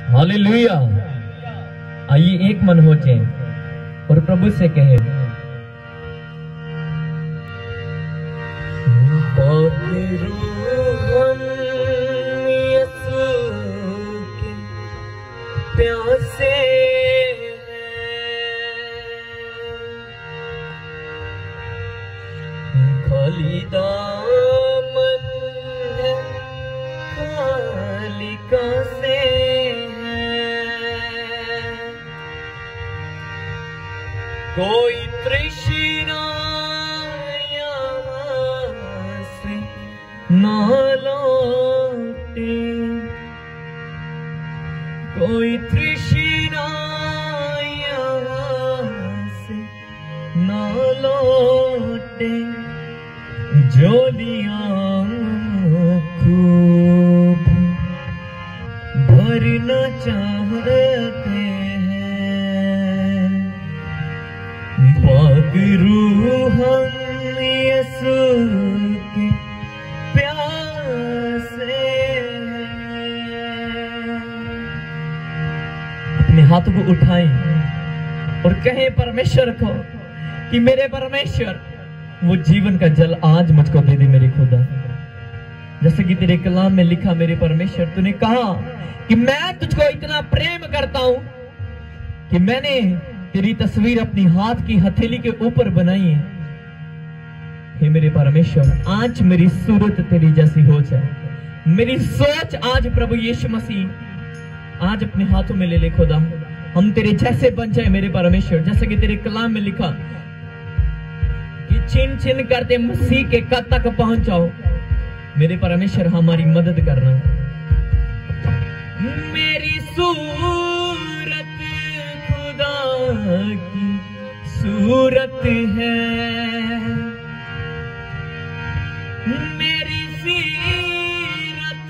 Hallelujah. आइए एक मन हो जाए और प्रभु से कहे, प्यासे खाली दामन है, खाली कासे है, कोई तृष्णा यहाँ से ना लौटे, कोई तृष्णा यहाँ से ना लौटे, झोलियां खूब भरना चाहते हैं, पाक रूह हम यीशु के प्यासे हैं। अपने हाथों को उठाएं और कहें परमेश्वर को कि मेरे परमेश्वर, वो जीवन का जल आज मुझको दे दे मेरे खुदा। जैसे कि तेरे कलाम में लिखा, मेरे परमेश्वर, तूने कहा कि मैं तुझको इतना प्रेम करता हूं कि मैंने तेरी तस्वीर अपनी हाथ की हथेली के ऊपर बनाई है। हे मेरे परमेश्वर, आज मेरी सूरत तेरी जैसी हो जाए, मेरी सोच आज प्रभु यीशु मसीह आज अपने हाथों में ले ले खुदा, हम तेरे जैसे बन जाए मेरे परमेश्वर। जैसे कि तेरे कलाम में लिखा कि छिन छिन करते मसीह के कद तक पहुंच जाओ। मेरे परमेश्वर, हमारी मदद करना। मेरी सूरत खुदा की सूरत है, मेरी सीरत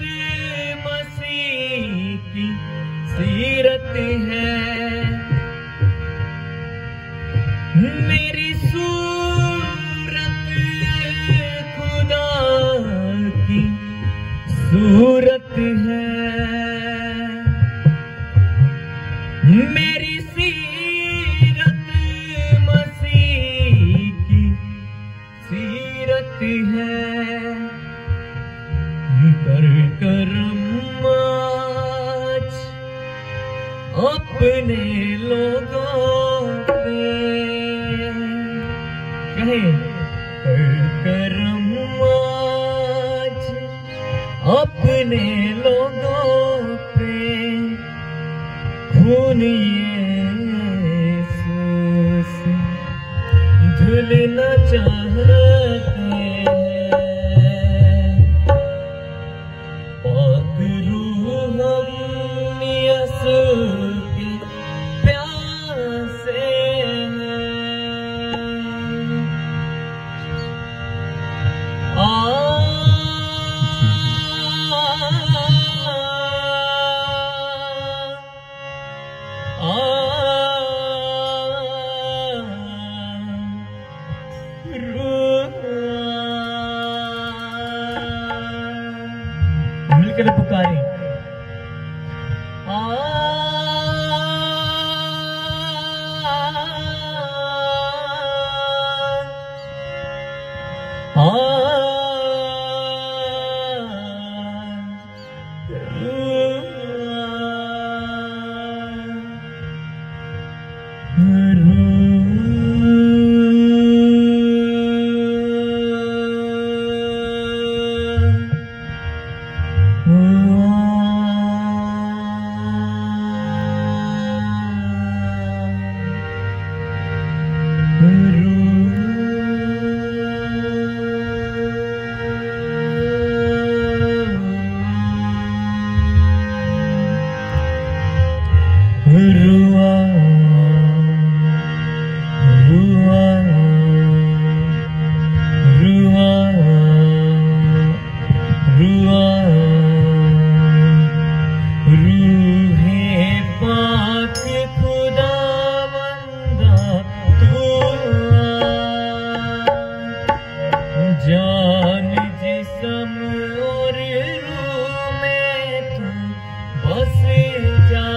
मसीह की सीरत है, मेरी सूरत खुदा की सूरत है, मेरी सीरत मसीह की सीरत है, कर करम आज अपने लोगों पे, कहे कर करम आज अपने लोगों पे, खून यीशु से धुलना चाहते हैं, पाक रूह हम यीशु के प्यासे हैं। मिलकर पुकारें, जिस्म और रूह में तू बस जा।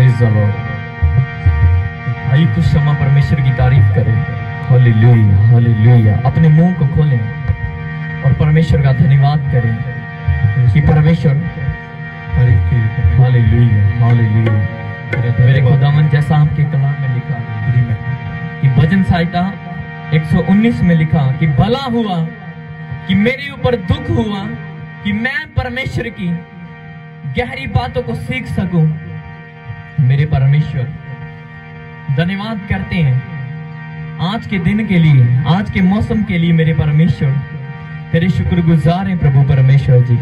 Praise the Lord. भाई कुछ समय परमेश्वर की तारीफ करें। Hallelujah hallelujah. अपने मुंह को खोलें और परमेश्वर का धन्यवाद करें कि परमेश्वर हालेलुया हालेलुया। मेरे खुदावन जैसा आपके कलाम में लिखा कि भजन संहिता 119 में लिखा कि भला हुआ कि मेरे ऊपर दुख हुआ कि मैं परमेश्वर की गहरी बातों को सीख सकूं। मेरे परमेश्वर धन्यवाद करते हैं आज के दिन के लिए, आज के मौसम के लिए। मेरे परमेश्वर तेरे शुक्रगुजार हैं प्रभु परमेश्वर जी।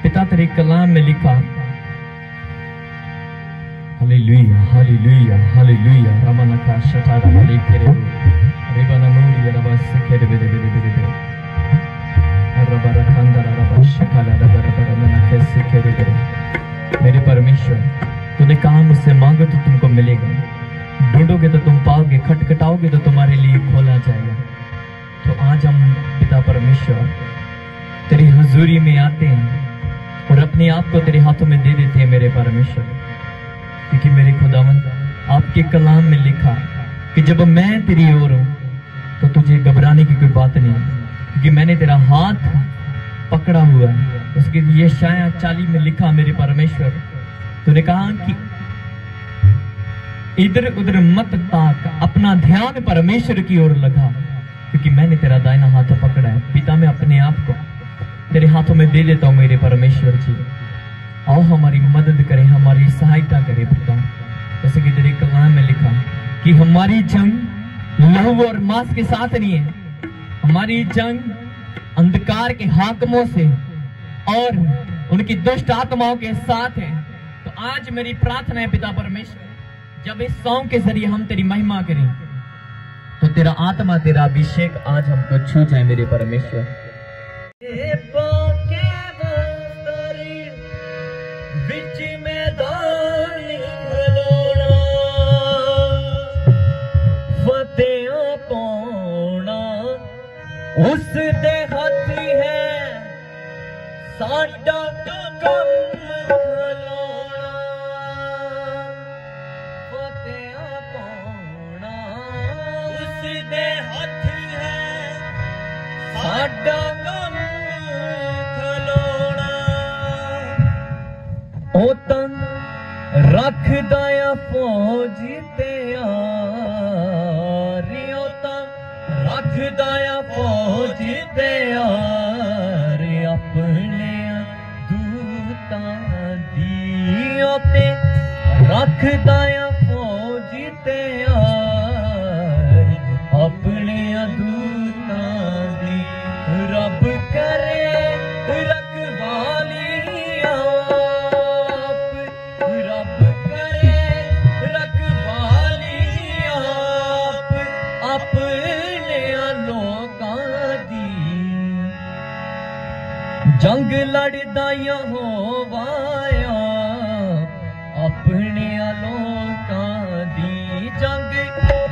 पिता तेरे कलाम में लिखा हालेलुया हालेलुया हालेलुया। रमनका शतारा लेकेरे रेबना मूरी रबा सकेरे बेरे बेरे बेरे बेरे रबा रखंदरा रबा शकाला रबा रबा मनके सकेरे बेरे। मेरे परमेश्वर तूने कहा मुझसे मांगो तो तुमको मिलेगा, ढूंढोगे तो तुम पाओगे, खटखटाओगे तो तुम्हारे लिए खोला जाएगा। तो आज हम पिता परमेश्वर तेरी हुजूरी में आते हैं और अपने आप को तेरे हाथों में दे देते हैं मेरे परमेश्वर। क्योंकि मेरे खुदावंद आपके कलाम में लिखा कि जब मैं तेरी ओर हूं तो तुझे घबराने की कोई बात नहीं, क्योंकि मैंने तेरा हाथ पकड़ा हुआ है। उसके यशाया 40 में लिखा मेरे परमेश्वर तूने कहा कि इधर उधर मत ताक, अपना ध्यान परमेश्वर की ओर लगा, क्योंकि मैंने तेरा दाहिना हाथ पकड़ा है। पिता मैं अपने आप को तेरे हाथों में दे देता हूं मेरे परमेश्वर जी। आओ हमारी मदद करें, हमारी सहायता करें पिता। जैसे कि तेरे कलाम में लिखा कि हमारी जंग लहू और मांस के साथ नहीं है, हमारी जंग अंधकार के हाकिमों से और उनकी दुष्ट आत्माओं के साथ है। तो आज मेरी प्रार्थना है पिता परमेश्वर, जब इस सॉन्ग के जरिए हम तेरी महिमा करें तो तेरा आत्मा, तेरा अभिषेक आज हमको छू जाए मेरे परमेश्वर। उस दे हथी है साडा कम खलोना, फतेहा पाउना उस दे हथ है साडा कम खलोना। ओ तन रखदा आ फौज तैयारी, ओ तन रखदा आ फौज तैयार अपने दूतां दी, ते रखदा आ फौज तैयार अपने दूतां दी। रब करे रखवाली आप, रब करे रखवाली आप अपने लोकां दी। जंग लड़दा यहोवा अपने लोकां दी, जंग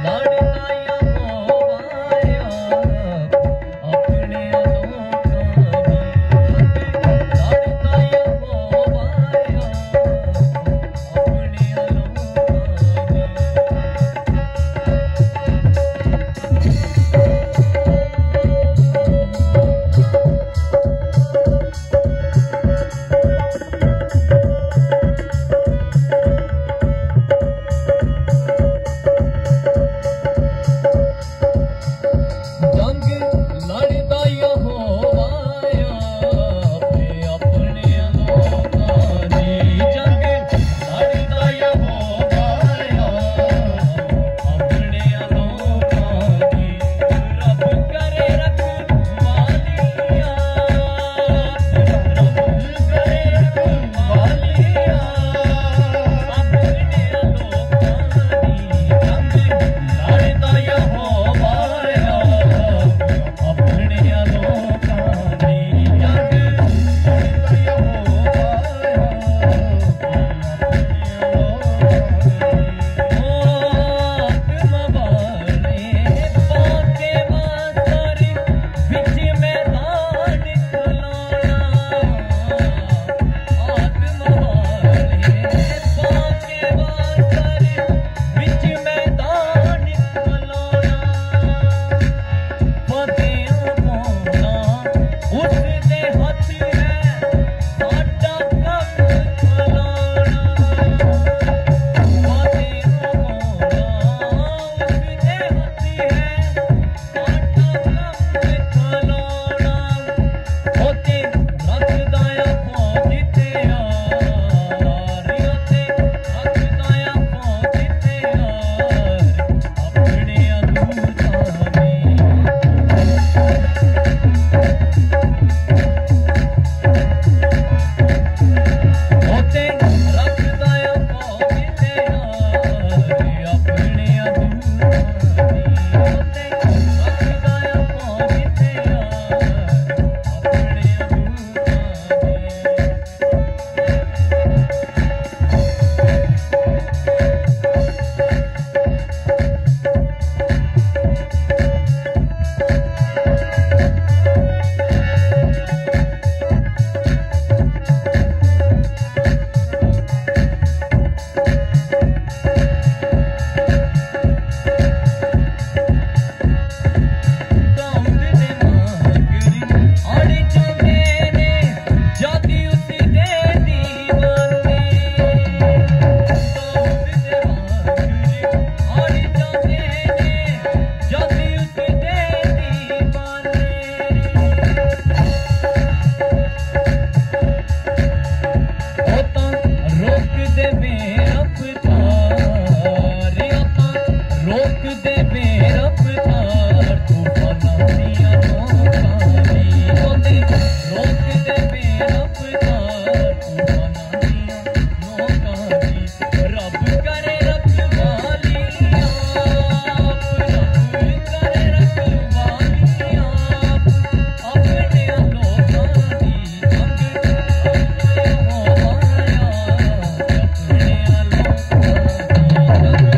लड़दा यहोवा अपने लोकां दी, जंग लड़दा यहोवा अपने लोकां दी। करे रखवाली आप, रब करे रखवाली आप, अपने लोकां दी मंग करदे हो माया, अपने लोकां दी मंग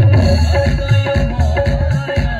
करदे हो माया,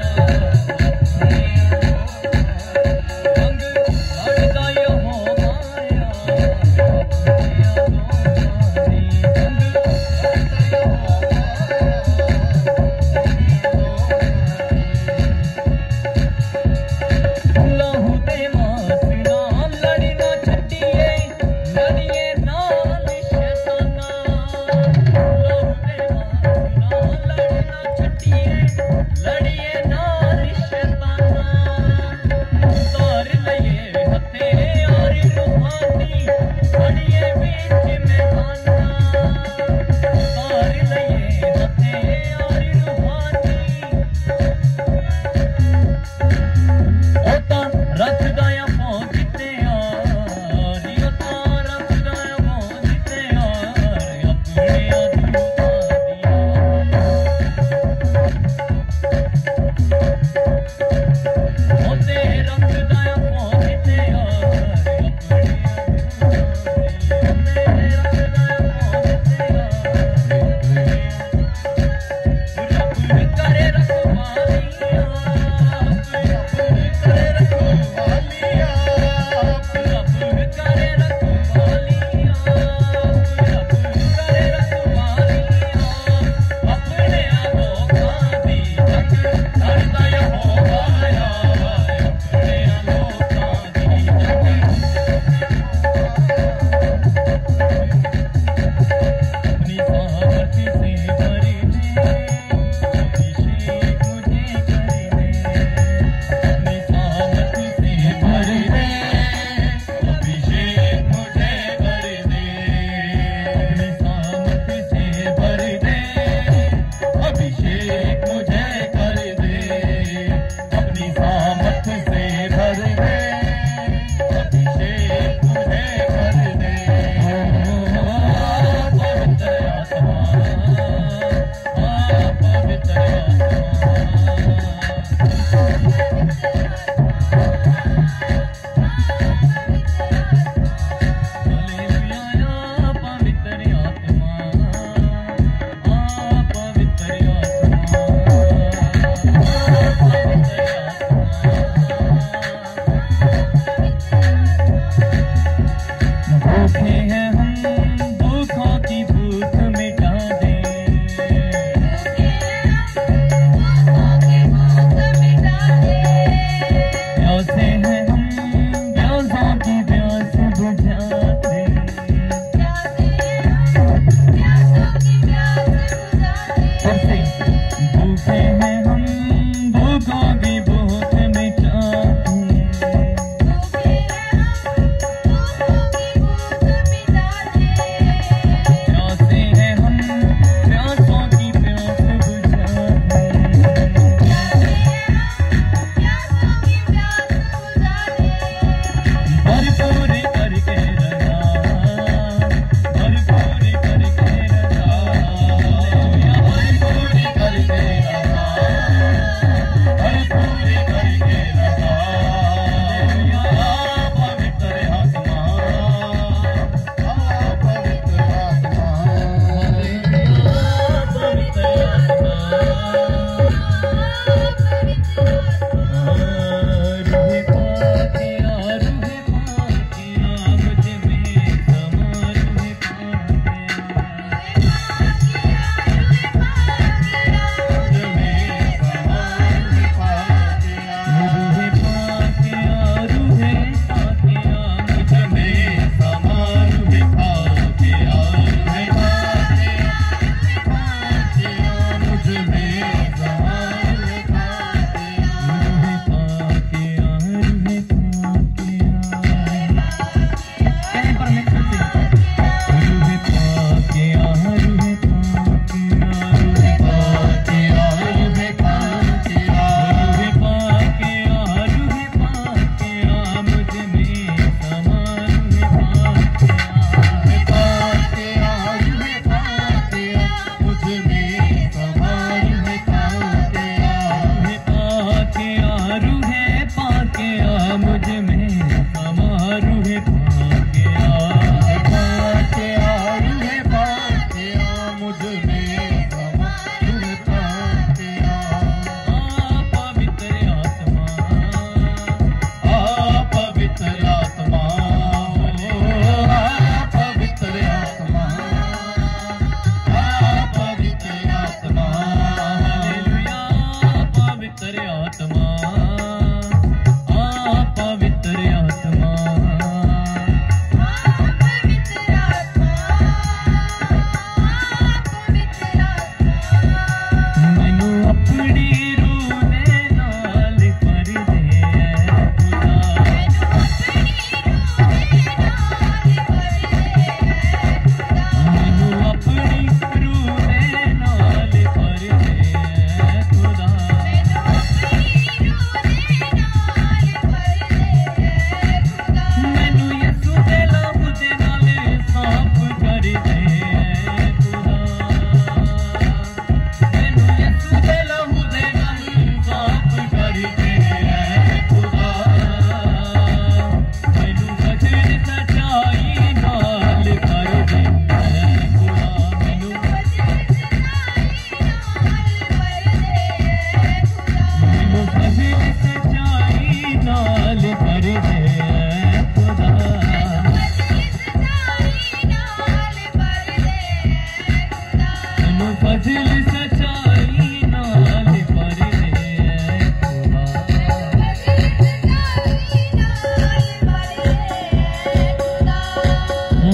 फजल सच्चाई नाल भर दे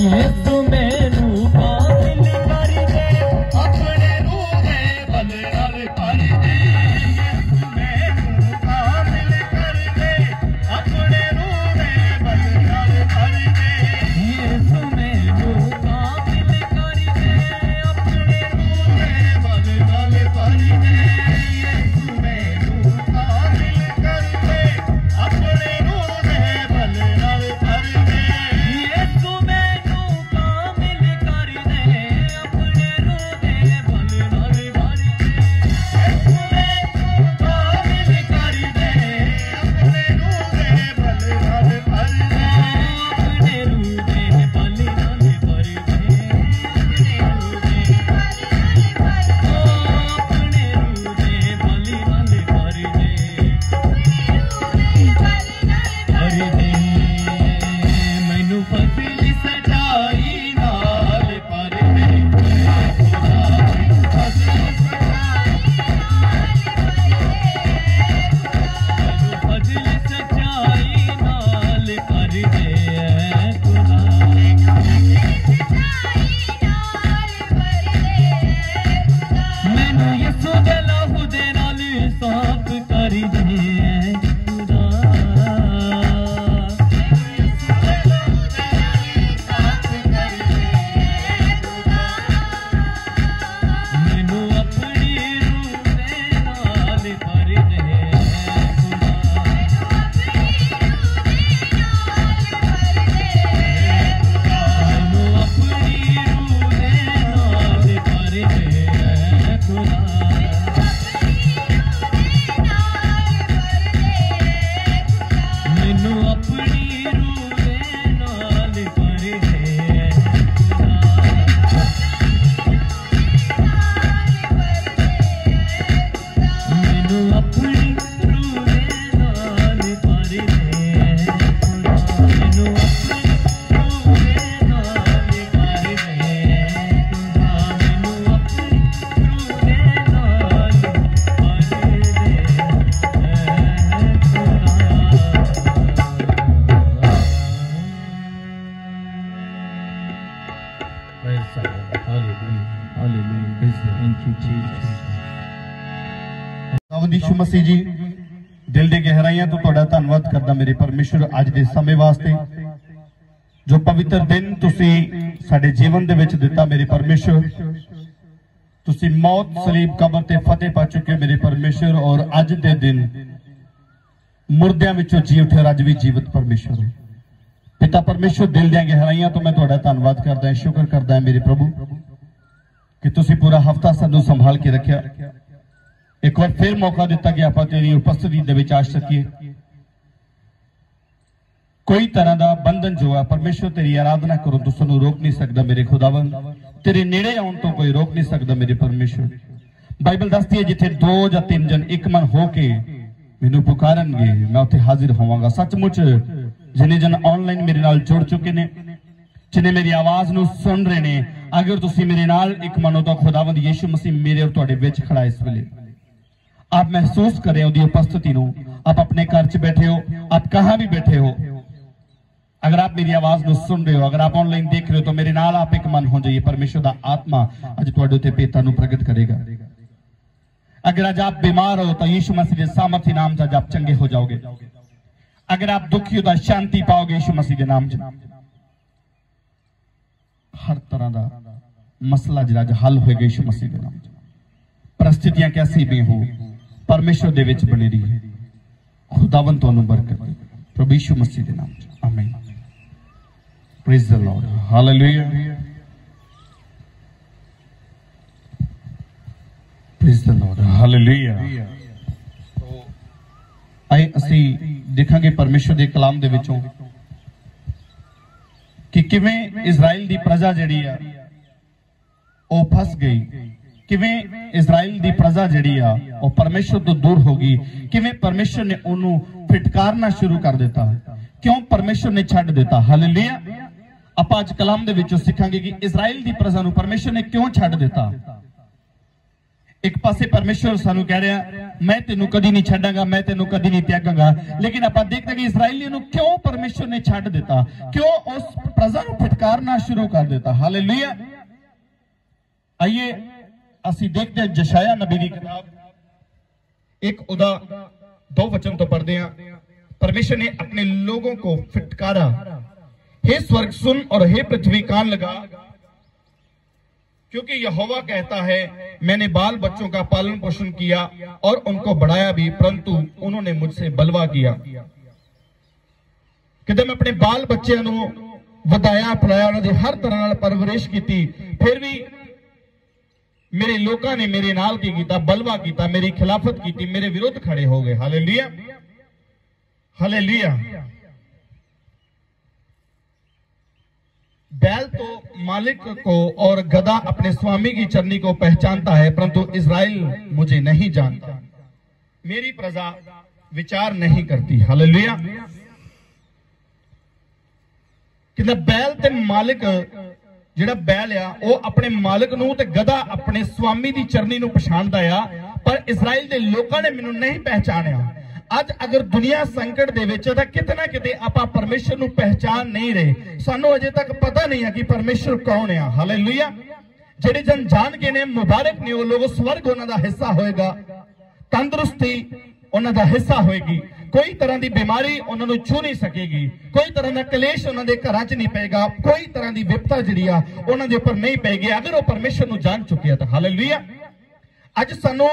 यीशु मैनू काबिल कर दे अपने रूह दे बल नाल भर दे यीशु मैनू काबिल कर दे अपने रूह दे बल नाल भर दे यीशु मैनू काबिल कर दे अपने रूह दे बल नाल भर दे यीशु मैनू काबिल कर दे अपने रूह दे बल नाल भर दे यीशु मैनू काबिल कर दे अपने रूह दे बल नाल भर दे यीशु मैनू काबिल कर दे अपने रूह दे बल नाल भर दे अपने रूह दे बल नाल भर दे अपने रूह दे अपने रूह दे बल नाल भर दे मैनू फजल सच्चाई नाल भर दे फजल सच्चाई नाल भर दे खुदा मैनू यीशु दे लहू दे नाल साफ कर दे खुदा मैनू अपनी रूह दे नाल भर दे खुदा मैनू अपनी रूह दे नाल भर दे खुदा मैनू अपनी रूह दे नाल भर दे मैनू अपनी रूह दे नाल भर दे मैनू अपनी रूह दे नाल भर दे मैनू अपनी रूह दे नाल भर यीशु मसीह जी दिल दी गहराइयां तो तुहाडा धन्नवाद करदा मेरे परमेश्वर अज दे समय वास्ते जो पवित्र दिन तुसी साडे जीवन दे विच दिता मेरे परमेश्वर तुसी मौत सलीब कबर ते फतेह पा चुके हो मेरे परमेश्वर और अज दे दिन मुर्दियां विचों जी उठे और अज भी जीवित परमेश्वर हो पिता परमेश्वर दिल दी गहराइयां तो मैं तुहाडा धन्नवाद करदा शुक्र करदा मेरे प्रभु कि तुसी पूरा हफ्ता सानू संभाल के रखिया एक बार फिर मौका दिता कि आप तेरी उपस्थिति दे विच आ सकीए कोई तरह का बंधन जो है परमेश्वर तेरी आराधना करो तो सानू रोक नहीं सकता मेरे खुदावन तेरे नेड़े आउण तो कोई रोक नहीं सकता मेरे परमेश्वर बाइबल दसदी है जिथे 2 या 3 जन एक मन होके मैनू पुकारनगे मैं उत्थे हाजिर होवांगा सचमुच जिन्हें जन ऑनलाइन मेरे नाल जुड़ चुके ने जिन्हें मेरी आवाज नू सुन रहे ने अगर तुसी मेरे नाल एक मनो तो खुदावंद यीशु मसीह मेरे और तुहाडे विच खड़ा इस वेले आप महसूस करें उसकी उपस्थिति नू आप अपने घर च बैठे हो आप कहां भी बैठे हो अगर आप मेरी आवाज नू सुन रहे हो अगर आप ऑनलाइन देख रहे हो तो मेरे नाल आप एक मन हो जाइए परमेश्वर दा आत्मा अज तुहाडे उत्ते पेता नू प्रगट करेगा अगर आज आप बीमार हो तो यीशु मसीह के सामर्थी नाम से आप चंगे हो जाओगे अगर आप दुखी हो तो शांति पाओगे यीशु मसीह के नाम से हर तरह का मसला जो हल होएगा यीशु मसीह के नाम से परिस्थितियां कैसी भी हो परमेश्वर दे विच बनी रही खुदावन तुहानू बरकत दे प्रभु यीशु मसीह के नाम से आमीन praise the Lord hallelujah praise the Lord hallelujah तो आए असी देखांगे परमेश्वर दे कलाम दे विचों कि किवें इजराइल दी प्रजा जिहड़ी आ ओ फस गई किवें इजराइल दी प्रजा जिहड़ी आ ओ परमेश्वर तो दूर हो गई किवें परमेश्वर ने ओनू फिटकारना शुरू कर दिता क्यों परमेश्वर ने छड्ड दिता हालेलुया आपां अज कलाम दे विचों सिखांगे कि इजराइल दी प्रजा नू परमेश्वर ने क्यों छड्ड दिता एक पासे परमेश्वर सानू कह रहा मैं तेनू कदी नहीं छड्डांगा, मैं तेनू कदी नहीं त्यागांगा, लेकिन आप देखते हैं कि इसराइली नू क्यों परमेश्वर ने छड्ड दिता, क्यों उस प्रजा नू फटकारना शुरू कर दिता। हालेलुया। आइए असी देखते हैं यशाया नबी की किताब, एक उदा 2 वचन तो पढ़ते हैं। परमेश्वर ने अपने लोगों को फटकारा, हे स्वर्ग सुन और हे पृथ्वी कान लगा, क्योंकि यहोवा कहता है मैंने बाल बच्चों का पालन पोषण किया और उनको बढ़ाया भी, परंतु उन्होंने मुझसे बलवा किया। कहते मैं अपने बाल बच्चों नू वधाया फलाया, उन्होंने हर तरह नाल परवरिश की, फिर भी मेरे लोगों ने मेरे नाल की कीता, बलवा किया, मेरी खिलाफत की, मेरे विरुद्ध खड़े हो गए। Hallelujah hallelujah. बैल तो मालिक को और गधा अपने स्वामी की चरनी को पहचानता है, परंतु इज़राइल मुझे नहीं जानता, मेरी प्रजा विचार नहीं करती। हालेलुया। कि बैल ते मालिक जिहड़ा बैल आ वो अपने मालिक नूं ते गधा अपने स्वामी की चरनी नूं पछाणदा आ, पर इज़राइल दे लोकां ने मैनूं नहीं पहचानिया। अज अगर दुनिया संकट दे विच तां किते ना किते आपां परमेश्वर नूं पहचान नहीं रहे, सानू अजे तक पता नहीं है कि परमेश्वर कौन है। हालेलुया। जेड़े जन जान के ने मुबारक ने वो लोग, स्वर्ग उन्हां दा हिस्सा होएगा, तंदुरुस्ती उन्हां दा हिस्सा होएगी, कोई तरह की बीमारी उन्हां नूं छू नहीं सकेगी, कोई तरह का कलेश उन्हां दे घरां च नहीं पेगा, कोई तरह की विपता जिहड़ी आ उन्हां दे उपर नहीं पेगी, अगर वो परमेश्वर नूं जान चुके हैं। तो हालेलुया। अज सानू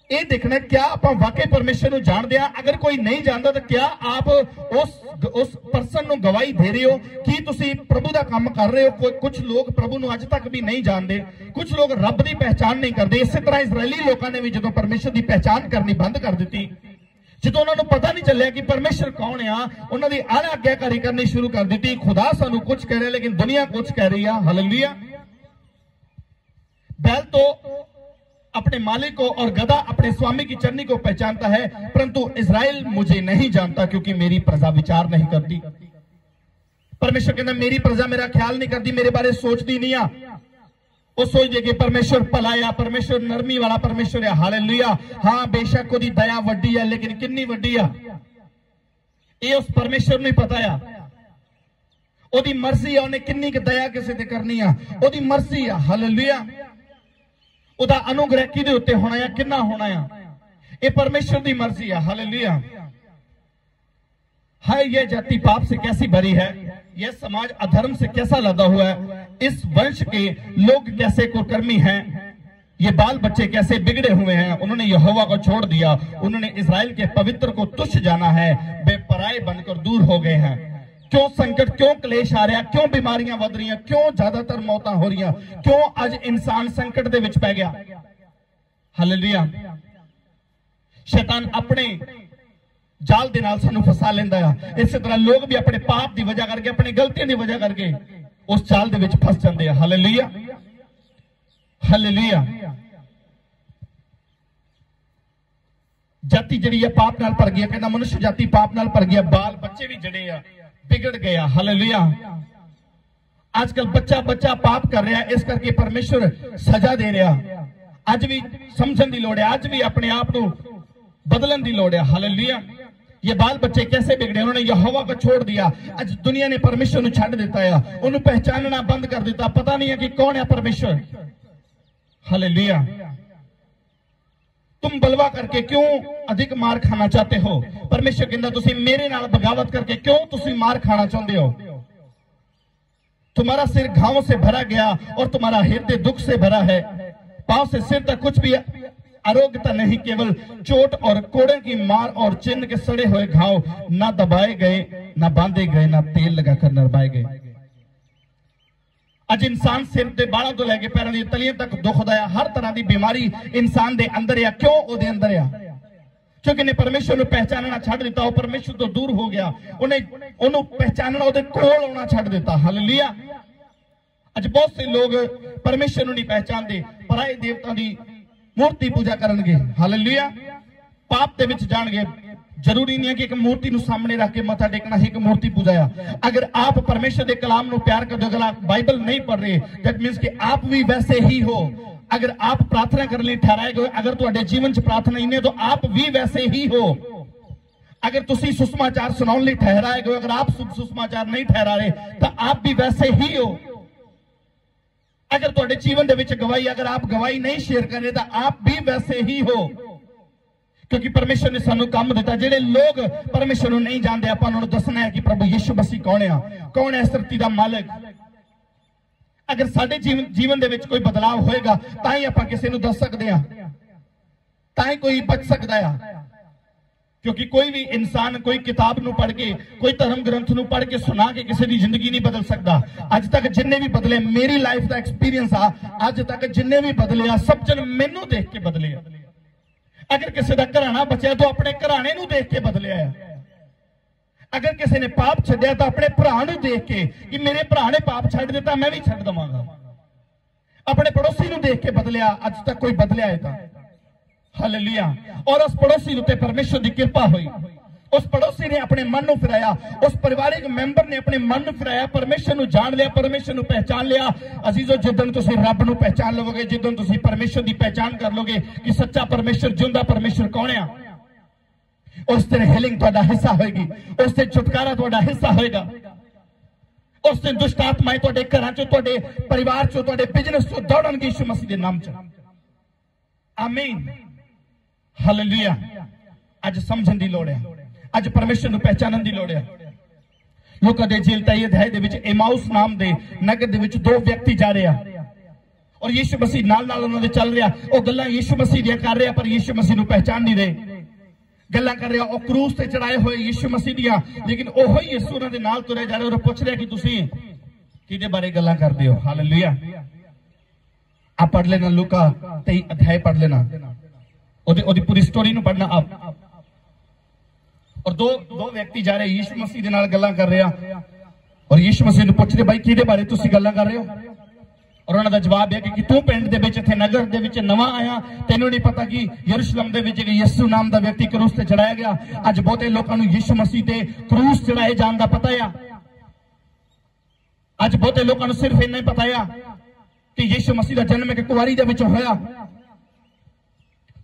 ये देखना क्या आप वाकई परमेश्वर को जानते हैं। अगर कोई नहीं जानता तो क्या आप उस पर्सन को गवाही दे रहे हो कि तुसी प्रभु का काम कर रहे हो। कुछ लोग प्रभु को अज तक भी नहीं जानते, कुछ लोग रब की पहचान नहीं करते। इस तरह इजरायली लोगों ने भी जो परमेश्वर की पहचान करनी बंद कर दी, जो उन्होंने पता नहीं चलिया कि परमेश्वर कौन है, उन्होंने आला आज्ञाकारी करनी शुरू कर दी। खुदा सानू कुछ कह रहे लेकिन दुनिया कुछ कह रही है। हालेलुया। बैल तो अपने मालिक को और गधा अपने स्वामी की चरनी को पहचानता है, परंतु इज़राइल मुझे नहीं जानता क्योंकि मेरी प्रजा विचार नहीं करती। परमेश्वर कहना मेरी प्रजा मेरा ख्याल नहीं करती, मेरे बारे सोचती नहीं आ। वो सोचते कि परमेश्वर भलाया, परमेश्वर नरमी वाला परमेश्वर है। हालेलुया। हाँ बेशक उसकी दया वड्डी है, लेकिन कितनी वड्डी आ ये उस परमेश्वर नहीं पता है। ओदी मर्जी है, उन्हें कितनी दया किसी ते करनी है, ओदी मर्जी है। हालेलुया। उदा अनुग्रह किदे उत्ते होना है, कितना होना है, ये परमेश्वर की मर्जी है। हालेलुया। है यह जाति पाप से कैसी भरी है, यह समाज अधर्म से कैसा लदा हुआ है, इस वंश के लोग कैसे कुकर्मी हैं, ये बाल बच्चे कैसे बिगड़े हुए हैं। उन्होंने यहोवा को छोड़ दिया, उन्होंने इज़राइल के पवित्र को तुच्छ जाना है, वे पराए बनकर दूर हो गए हैं। क्यों संकट, क्यों क्लेश आ रहा, क्यों बीमारियां वध रही, क्यों ज्यादातर मौतां हो रही, क्यों अज इंसान संकट दे विच पै गया। हालेलुया। शैतान अपने जाल दे नाल सानू फसा लेंदा है। इस तरह लोग भी अपने पाप की वजह करके, अपनी गलतियों की वजह करके उस जाल दे विच फस जाते हैं। Hallelujah hallelujah. जाति जिहड़ी है पाप नाल भर गई, कहना मनुष्य जाति पाप नाल भर गई, बाल बच्चे भी जड़े आ बिगड़ गया। हालेलुया। आजकल बच्चा बच्चा पाप कर रहा है, इस करके परमेश्वर सजा दे रहा। अज भी समझने की लोड़ है, अज भी अपने आप को बदलने की लोड़ है। हालेलुया। ये बाल बच्चे कैसे बिगड़े, उन्होंने यहोवा को छोड़ दिया, अज दुनिया ने परमेश्वर को छड़ दिता है, उन्हें पहचानना बंद कर दिता, पता नहीं है कि कौन है परमेश्वर। हालेलुया। तुम बलवा करके क्यों अधिक मार खाना चाहते हो। परमेश्वर कहता तुसी मेरे नाल बगावत करके क्यों तुसी मार खाना चाहते हो। तुम्हारा सिर घावों से भरा गया और तुम्हारा हृदय दुख से भरा है। पांव से सिर तक कुछ भी आरोग्यता नहीं, केवल चोट और कोड़े की मार और चिन्ह के सड़े हुए घाव, ना दबाए गए, ना बांधे गए, ना तेल लगाकर नरवाए गए। अज इंसान सिर के बालों तो लैके पैरों की तलियों तक दुखदा है, हर तरह की बीमारी इंसान दे अंदर है। क्यों वो दे अंदर है? क्योंकि ने परमेश्वर को पहचानना छड़ दिता, वो परमेश्वर तो दूर हो गया, उन्हें ओनू पहचानना उहदे कोल आउणा छड़ दिता। हालेलुया। अज बहुत से लोग परमेश्वर को नहीं पहचानते, पराए देवता की मूर्ति पूजा करनगे। हालेलुया। पाप दे विच जाणगे। जरूरी नहीं है कि एक मूर्ति को सामने रख के मथा टेकना ही एक मूर्ति पूजा है। अगर आप परमेश्वर के कलाम को प्यार करते हो, अगर आप बाइबल नहीं पढ़ रहे, दैट मीन्स कि आप भी वैसे ही हो। अगर आप प्रार्थना करने लिए ठहराए गए, अगर तुहाडे जीवन च प्रार्थना ही नहीं तो आप भी वैसे ही हो। अगर तुसी सुसमाचार सुनाने लिए ठहराए गए, अगर आप सुसमाचार नहीं ठहरा रहे तो आप भी वैसे ही हो। अगर तुहाडे जीवन दे विच गवाही, अगर आप गवाही नहीं शेयर कर रहे तो आप भी वैसे ही हो। क्योंकि परमेश्वर ने सानू काम दिता, जेडे लोग परमेश्वर को नहीं जानते आपां उन्हां नूं दसना है कि प्रभु यीशु मसीह कौन है, कौन है इस धरती दा मालिक। अगर साडे जीवन दे विच कोई बदलाव होएगा तां ही आपां किसी नूं दस सकदे हां, तां ही कोई बच सकदा है। क्योंकि कोई भी इंसान कोई किताब नूं पढ़ के, कोई धर्म ग्रंथ नूं पढ़ के सुना के किसी की जिंदगी नहीं बदल सकता। अज तक जिन्ने भी बदले, मेरी लाइफ का एक्सपीरियंस आ, अज तक जिन्ने भी बदले आ सब जन मैनू देख के बदले आ। अगर किसी का घराना बचा तो अपने घराने नूं देख के बदलिया है। अगर किसी ने पाप छड्डिया तो अपने भरा नूं देख के कि मेरे भरा ने पाप छड्ड दिता मैं भी छड्ड दवांगा। अपने पड़ोसी नूं देख के बदलिया, अज तक कोई बदलिया है तां हालेलुया। और उस पड़ोसी उत्ते परमेश्वर की कृपा हुई, उस पड़ोसी ने अपने मन को फिराया, उस पारिवारिक मैंबर ने अपने मन को फिराया, परमेश्वर को जान लिया, परमेश्वर को पहचान लिया। अजीजो जिदन तुसी रब को पहचान लोगे, जिदन तुसी परमेश्वर की पहचान कर लोगे कि सच्चा परमेश्वर, जिंदा परमेश्वर कौन है, उस दिन हीलिंग तुहाडा हिस्सा होगी, उस दिन छुटकारा तुहाडा हिस्सा होगा। उस दिन दुष्ट आत्माएं तुहाडे घरां चों, तुहाडे परिवार चों, तुहाडे बिजनेस चों दौड़नगे यीशु मसीह के नाम च। आमीन हालेलुया। अज समझण दी लोड़ है, अज परमेश्वर को पहचानण दी लोड़ है। लूका दे जेल 23 अध्याय दे विच एमाउस नाम दे नगर दे विच दो व्यक्ति जा रहे हैं और यीशु मसीह नाल नाल उन्हां दे चल रहा। वो गल्लां यीशु मसीह दियां कर रहा पर यीशु मसीह को पहचान नहीं रहे। गल्लां कर रहा, वो क्रूस ते चढ़ाए हुए यीशु मसीह दियां, लेकिन ओहो ही यीशु उन्हां दे नाल तुरे जा रहे और पूछ रहा कि तुसीं किहदे बारे गल्लां करदे हो। हालेलुया। आप पढ़ लेना, लूका 23 अध्याय पढ़ लेना, ओदी पूरी स्टोरी नूं पढ़ना आप। और दो व्यक्ति जा रहे यीशु मसीह दे नाल गल्लां कर रहे और यीशु मसीह नूं पुछदे भाई किहदे बारे तुसीं गल्लां कर रहे हो। और उन्हां दा जवाब है कि तू पिंड दे विच इत्थे नगर दे विच नवां आया, तैनूं नहीं पता कि यरूशलेम दे विच यीशु नाम दा व्यक्ति क्रूस ते चढ़ाया गया। अज बहुते लोकां नूं यीशु मसीह ते क्रूस चढ़ाए जाण दा पता है। अज बहुते लोकां नूं सिर्फ इन्ना ही पता है कि यीशु मसीह दा जन्म एक कुंवारी दे विच होया।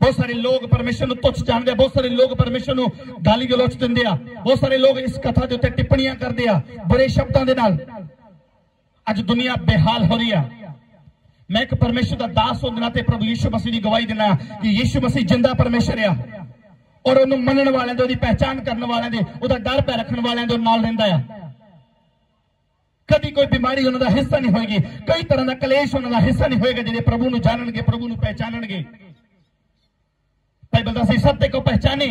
बहुत सारे लोग परमेश्वर को तुच्छ जानते, बहुत सारे लोग परमेश्वर को गाली गलोच देंगे, बहुत सारे लोग इस कथा के उत्ते टिप्पणियां करते हैं बड़े शब्दों के नाल। अज दुनिया बेहाल हो रही है। मैं एक परमेश्वर का दास होने नाते प्रभु यीशु मसीह की गवाही देना कि यीशु मसीह जिंदा परमेश्वर है और उन्होंने मनण वाले दे, पहचान करने वाले दे, उहदा डर पै रखने वाले दे नाल रहिंदा है। कभी कोई बीमारी उन्हां दा हिस्सा नहीं होएगी, कई तरह का कलेश उन्हां दा हिस्सा नहीं होएगा जिहड़े प्रभु नूं जानणगे, प्रभु नूं पहचानणगे। बाइबल दसदी सत्य को पहचाने,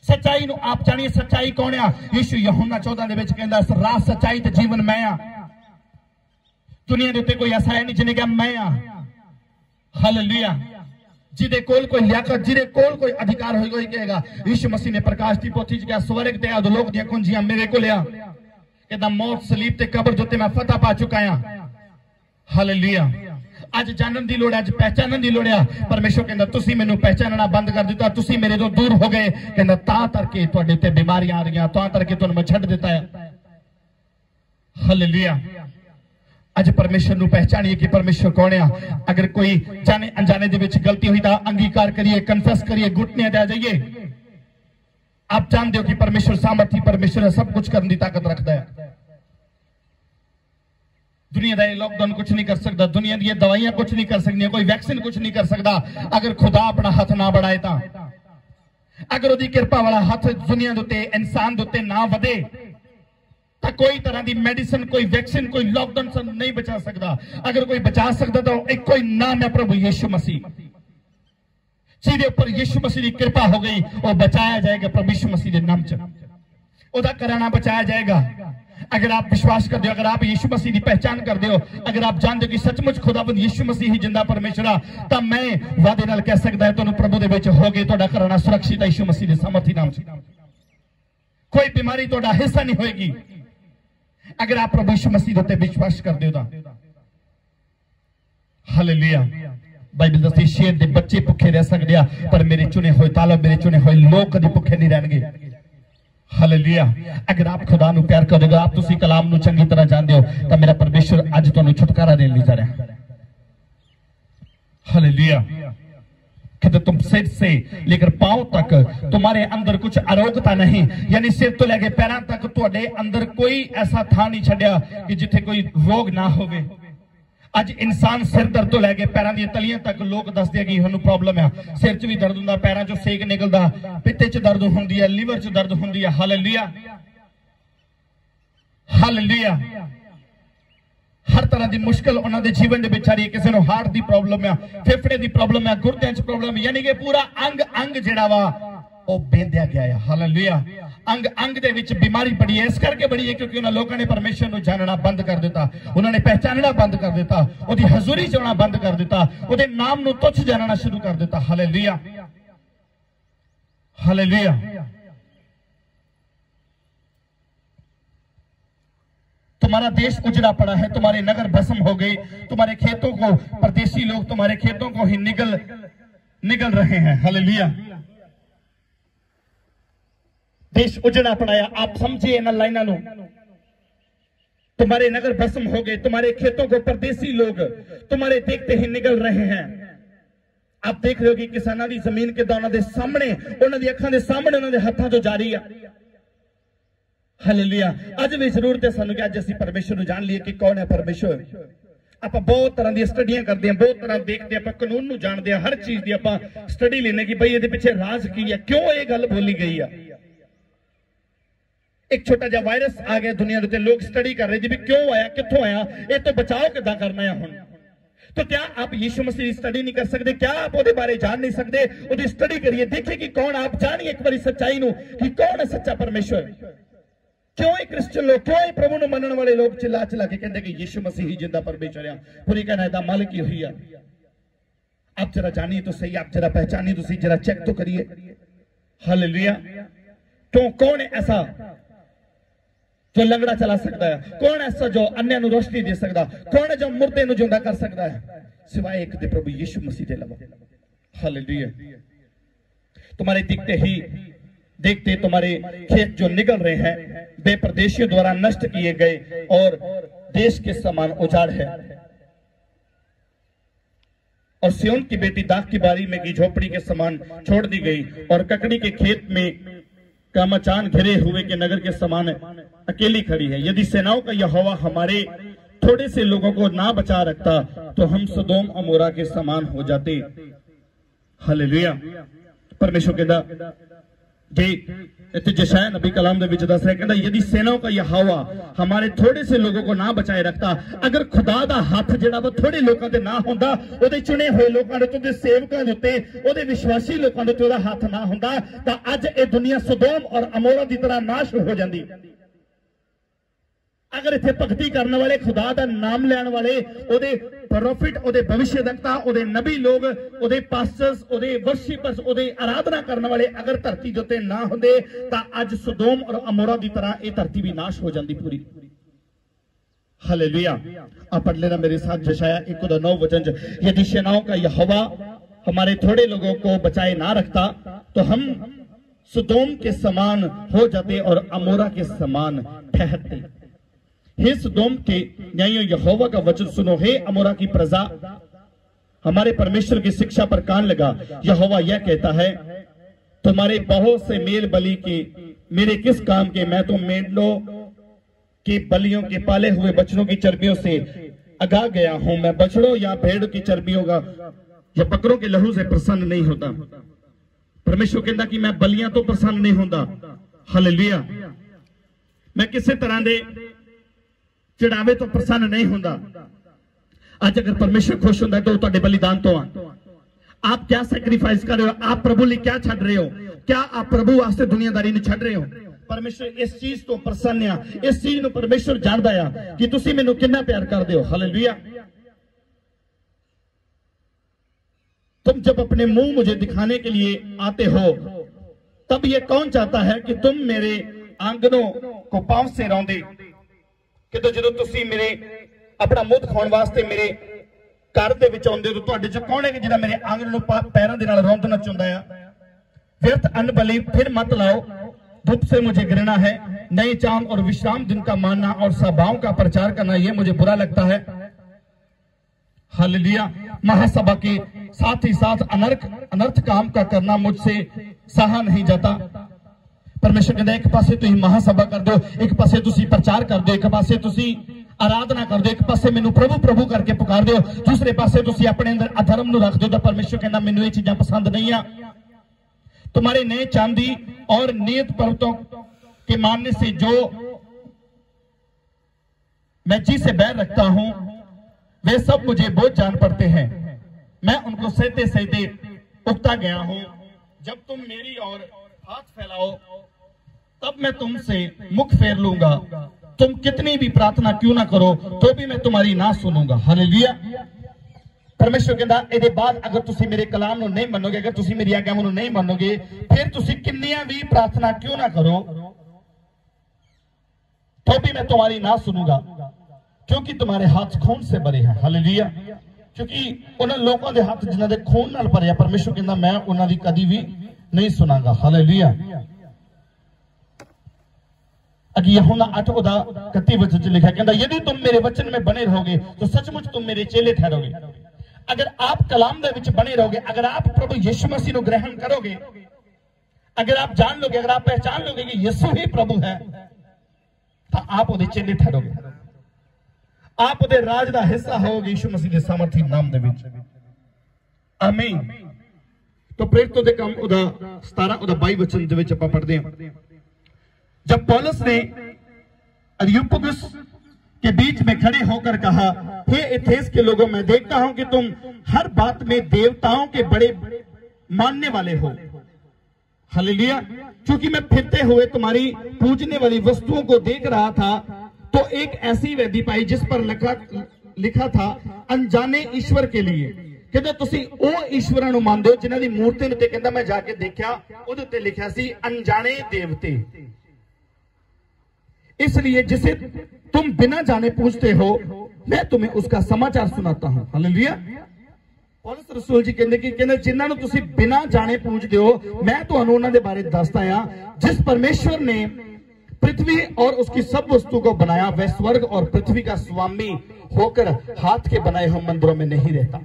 सच्चाई नूं आप जानिए। सच्चाई कौन है? यीशु यूहन्ना 14 दे विच कहंदा राह सच्चाई ते जीवन मैं आ। दुनिया दे उत्ते कोई ऐसा है नहीं जिन्हें कहा मैं आ। हालेलुया। जिदे कोल कोई लियाकत, जिदे कोल कोई अधिकार होएगा ही कहेगा। यीशु मसीह ने प्रकाश की पोथी च कहा स्वर्ग ते अधोलोक दी कुंजियां मेरे कोल आ। कहंदा मौत सलीब ते कब्र दे उत्ते मैं फतह पा चुका हां। हालेलुया। अज जानन दी लोड़, अज पहचानन दी लोड़ है। परमेश्वर कहंदा तुसीं मैनूं पहचानना बंद कर दिता, तुसीं मेरे तो दूर हो गए। कहंदा तां करके तुहाडे उत्ते बीमारियां आ रहीआं, तां करके तुहानूं मैं छड्ड दिता है। हालेलुया। अज परमेश्वर नूं पहचानिए कि परमेश्वर कौन है। अगर कोई जाने अनजाने दे विच गलती हुई तां अंगीकार करिए, कन्फेस करिए, घुटने ते आ जाइए। आप जानते हो कि परमेश्वर सामर्थी परमेश्वर है, सब कुछ करने की ताकत रखता है। दुनिया का लॉकडाउन कुछ नहीं कर सकता, दुनिया दी दवाइयां कुछ नहीं कर सकती, कोई वैक्सीन कुछ नहीं कर सकता अगर खुदा अपना हाथ ना बढ़ाए तां। अगर उसकी कृपा वाला हाथ दुनिया दे उत्ते, इंसान दे उत्ते ना वधे तो कोई तरह की मेडिसिन, कोई वैक्सीन, कोई लॉकडाउन से नहीं बचा सकता। अगर कोई बचा सकता तो एक कोई नाम है प्रभु यीशु मसीह। जिहदे ऊपर यीशु मसीह की कृपा हो गई वो बचाया जाएगा प्रभु यीशु मसीह के नाम च, ओदा कराना बचाया जाएगा। अगर आप विश्वास करते हो, अगर आप यीशु मसीह की पहचान करते हो, अगर आप जानते हो कि सचमुच खुदाबंद यीशु मसीह ही जिंदा परमेश्वर है, तो मैं वादे नाल कह सकदा है तुहानूं प्रभु दे विच हो गए, तुहाडा कराना सुरक्षित है यीशु मसीह के सामर्थी नाम च। कोई बीमारी तुहाडा हिस्सा नहीं होएगी अगर आप प्रभु यीशु मसीह उत्ते विश्वास करते हो तां। हालेलुया। बाइबल दसदी शेर दे बच्चे भुखे रह सकदे आ पर मेरे चुने हुए तालब, मेरे चुने हुए लोग कदी भुखे नहीं रहणगे। हालेलुया। अगर आप खुदा नूं प्यार करोगे, आप तुसी कलाम नूं चंगी तरह जानते हो तो मेरा परमेश्वर अज तुहानूं छुटकारा देण लई जा रहा है। हालेलुया। कहते तुम सिर से लेकर पांव तक तुम्हारे अंदर कुछ अरोगता नहीं, यानी सिर तो लेके पैरों तक तुम्हारे अंदर कोई ऐसा था नहीं छड़िया कि जिथे कोई रोग ना होवे। अज इंसान सिर दर्द तो लैके पैरों दी तलियां तक लोग दसदे कि सानू प्रॉब्लम है, सिर च भी दर्द हुंदा, पैरों चों सेक निकलदा, पित्ते च दर्द हुंदी है, लीवर च दर्द हुंदी है। Hallelujah hallelujah. हर तरह की मुश्किल उन्होंने जीवन के विच आ रही है। किसी को हार्ट की प्रॉब्लम है, फेफड़े की प्रॉब्लम है, गुर्दियां च प्रॉब्लम है, यानी कि पूरा अंग अंग जिहड़ा वा वो बेंधिया गया है। हालेलुया। अंग अंग दे विच बीमारी बड़ी है, इस करके बड़ी है क्योंकि उन्होंने लोगों ने परमेश्वर को जानना बंद कर दिता, उन्होंने पहचानना बंद कर दिता, उसकी हजूरी च आना बंद कर दिता, उसके नाम को तुच्छ जानना शुरू कर दिता। Hallelujah hallelujah. तुम्हारा देश उजड़ा पड़ा है, तुम्हारे नगर भस्म हो गए, तुम्हारे खेतों को परदेशी लोग तुम्हारे खेतों को ही निगल रहे हैं। हालेलुया। देश उजड़ा पड़ा है, आप समझिए इन लाइनों को। तुम्हारे नगर भस्म हो गए, तुम्हारे खेतों को परदेशी लोग तुम्हारे देखते ही निगल रहे हैं। आप देख रहे हो कि किसानों की जमीन किदां उन्हां दे सामने, उन्हां दी अखां दे सामने, उन्हां दे हत्थां चों जा रही है। हालेलुया। अज भी जरूरत है सानू कि अज असीं परमेश्वर को जान लीए कि कौन है परमेश्वर। आप बहुत तरह की स्टडियां करते हैं, बहुत तरह देखते हैं, आप कानून नूं जानते हैं, हर चीज की आप स्टडी लेने की भाई ये पिछे राज की है, क्यों ये गल बोली गई है। एक छोटा जा वायरस आ गया दुनिया के, लोग स्टडी कर रहे जी भी क्यों आया, कित्थों आया, ये तो बचाव किद्दां करना है हुण। तो क्या आप यीशु मसीह की स्टडी नहीं कर सकते? क्या आप उसके बारे जान नहीं सकते? उसकी स्टडी करिए, देखिए कि कौन, आप जानिए एक बार सच्चाई नूं कि कौन है सच्चा परमेश्वर। क्यों ये क्रिश्चियन लोग, क्यों ये प्रभु को मनने वाले लोग चिल्ला चिल्ला के कहते कि यीशु मसीह ही जिंदा परमेश्वर है, पूरी कहना है मालिक ही हुई है। आप जरा जानिए तो सही, आप जरा पहचानिए तो सही, जरा चेक तो करिए। हालेलुया। क्यों, कौन है ऐसा जो लंगड़ा चला सकता है? कौन ऐसा जो अन्य को रोशनी दे सकता? कौन है जो मुर्दे को जिंदा कर सकता है? सिवाय एक दे प्रभु यीशु मसीह के अलावा। हालेलुया। तुम्हारे देखते तुम्हारे खेत जो निकल रहे हैं बेपरदेशियों द्वारा नष्ट किए गए और देश के समान उजाड़ है। और सियोन की बेटी दाख की बारी में की झोपड़ी के समान छोड़ दी गई और ककड़ी के खेत में का मचान घिरे हुए के नगर के समान अकेली खड़ी है। यदि सेनाओं का यहोवा हमारे थोड़े से लोगों को ना बचा रखता तो हम सदोम अमोरा के समान हो जाते। हालेलुया। परमेश्वर कहता जी इत्थे जशाया नबी कलाम दे विच दस रहा, कहता यदि सेनाओं का यहोवा हमारे थोड़े से लोगों को ना बचाए रखता, अगर खुदा दा हाथ जिहड़ा वा थोड़े लोगों ते ना हुंदा, ओदे चुने हुए लोगों दे ते सेवकां दे उत्ते, ओदे विश्वासी लोगों दे ते ओदा हाथ ना हुंदा तां अज ये दुनिया सदोम और अमोरा की तरह नाश हो जाती। अगर इत्थे भगती करने वाले, खुदा दा नाम लैण वाले, ओदे प्रॉफिट, ओदे भविष्यवक्ता, ओदे नबी लोग, ओदे पास्टर्स, ओदे वर्शिपर्स, ओदे आराधना करने वाले अगर धरती दे उत्ते ना होंदे तां अज सदोम और अमोरा की तरह ये धरती भी नाश हो जाती पूरी। हालेलुया। आप पढ़ लेना मेरे साथ यशायाह 1:9 वचन, यदि सेनाओं का यहोवा हमारे थोड़े लोगों को बचाए ना रखता तो हम सदोम के समान हो जाते और अमोरा के समान ठहरते। हे सदोम के न्यायियों, यहोवा का वचन सुनो, हे अमोरा की प्रजा हमारे परमेश्वर की शिक्षा पर कान लगा। यहोवा यह कहता है, तुम्हारे बहुत से मेल बलि के मेरे किस काम के? मैं तो मेढ़ों की बलियों के पाले हुए बछड़ों की चर्बियों से अगा गया हूं। मैं बछड़ों या भेड़ की चर्बियों का या बकरों के लहू से प्रसन्न नहीं होता। परमेश्वर कहता कि मैं बलियां तो प्रसन्न नहीं होता। हालेलुया। मैं किसी तरह के चढ़ावे तो प्रसन्न नहीं होता। आज अगर परमेश्वर खुश होता है तो तुहाडे बलिदान तो आप क्या सैक्रिफाइस कर रहे हो? आप प्रभु लिए क्या छड़ रहे हो? क्या आप प्रभु वास्ते दुनियादारी नहीं छड़ रहे हो? परमेश्वर इस चीज तो प्रसन्न है, इस चीज को परमेश्वर जानता है कि तुसी मैनू कितना प्यार करते हो। हालेलुया। तुम जब अपने मुंह मुझे दिखाने के लिए आते हो तब ये कौन चाहता है कि तुम मेरे आंगनों को पांव से रौंदे? कि तो जो तुसी मेरे अपना मुंह दिखाने वास्ते मेरे घर दे विच आउंदे हो तो तुहाडे च कौन है कि जिहड़ा मेरे आंगन नूं पैरां दे नाल रौंदना चाहुंदा है? व्यर्थ अन्न बलि फिर मत लाओ, धूप से मुझे घृणा है। नए चांद और विश्राम दिन का मानना और सभाओं का प्रचार करना यह मुझे बुरा लगता है। हालेलुया। महासभा के साथ ही साथ अनर्थ काम का करना मुझसे सहा नहीं जाता। परमेश्वर कहता एक पासे तुसी महासभा कर दो, एक पासे तुसी प्रचार कर दो, एक पासे तुसी आराधना कर दो, एक पासे मैनू प्रभु प्रभु करके पुकार दो, दूसरे पासे तुसी अपने अंदर अधर्म नू रख दो। तो परमेश्वर कहना मैनू ये चीजां पसंद नहीं आ। तुम्हारे नए चांदी और नियत पर्वतों के मानने से जो मैं जी से बैर रखता हूं वे सब मुझे बहुत जान पड़ते हैं। मैं उनको सहते सहते उगता गया हूं। जब तुम मेरी ओर हाथ फैलाओ तब मैं तुमसे मुख फेर लूंगा। तुम कितनी भी प्रार्थना क्यों ना करो तो भी मैं तुम्हारी ना सुनूंगा। हालेलुया। परमेश्वर कहता ਇਹਦੇ बाद अगर तुसी मेरे कलाम ਨੂੰ नहीं मनोगे, अगर तुसी मेरी आज्ञावां ਨੂੰ नहीं मनोगे, फिर तुसी किन्नियां भी प्रार्थना क्यों ना करो तो भी मैं तुम्हारी ना सुनूंगा, क्योंकि तुम्हारे हाथ खून से भरे हैं। हालेलुया। क्योंकि उन लोगों के हाथ जिन्हां दे खून नाल भरे हैं, परमेश्वर कहता मैं उन्हां दी कदी भी नहीं सुनांगा। हालेलुया। अगे यूहन्ना 8:31 वचन लिखा कहता यदि तुम मेरे वचन में बने रहोगे तो सचमुच तुम मेरे चेले ठहरोगे। अगर आप कलाम दे विच बने रहोगे, अगर आप प्रभु यीशु मसीह को ग्रहण करोगे, अगर आप जान लोगे, अगर आप पहचान लोगे कि यीशु ही प्रभु है, तो आप उहदे चेले ठहरोगे, आप उहदे राज दा हिस्सा होगे यीशु मसीह के सामर्थी नाम दे विच। आमीन। तो प्रेरितों दे काम उहदा 17 उहदा 22 वचन दे विच आपां पढ़दे हां। जब पौलुस ने अरियुपगुस के बीच में खड़े होकर कहा, हे एथेंस के लोगों, मैं देखता हूं कि तुम हर बात में देवताओं के बड़े मानने वाले हो। हालेलुया। क्योंकि मैं फिरते हुए तुम्हारी पूजने वाली वस्तुओं को देख रहा था तो एक ऐसी वेदी पाई जिस पर लिखा था अनजाने ईश्वर के लिए। कहते तुसी ओ ईश्वरां नूं मानदे हो जिन्हां दी मूर्ति उत्ते, कहंदा मैं जाके देखा उहदे उत्ते लिखिया सी अनजाने देवते। इसलिए जिसे तुम बिना जाने पूजते हो मैं तुम्हें उसका समाचार सुनाता हूं। हालेलुया। पौलुस रसूल जी कहते कि जिन्हां नूं तुसी बिना जाने पूजदे हो मैं तुहानूं उन्हां दे बारे दसदा हां। जिस परमेश्वर ने पृथ्वी और उसकी सब वस्तु को बनाया वह स्वर्ग और पृथ्वी का स्वामी होकर हाथ के बनाए हुए मंदिरों में नहीं रहता।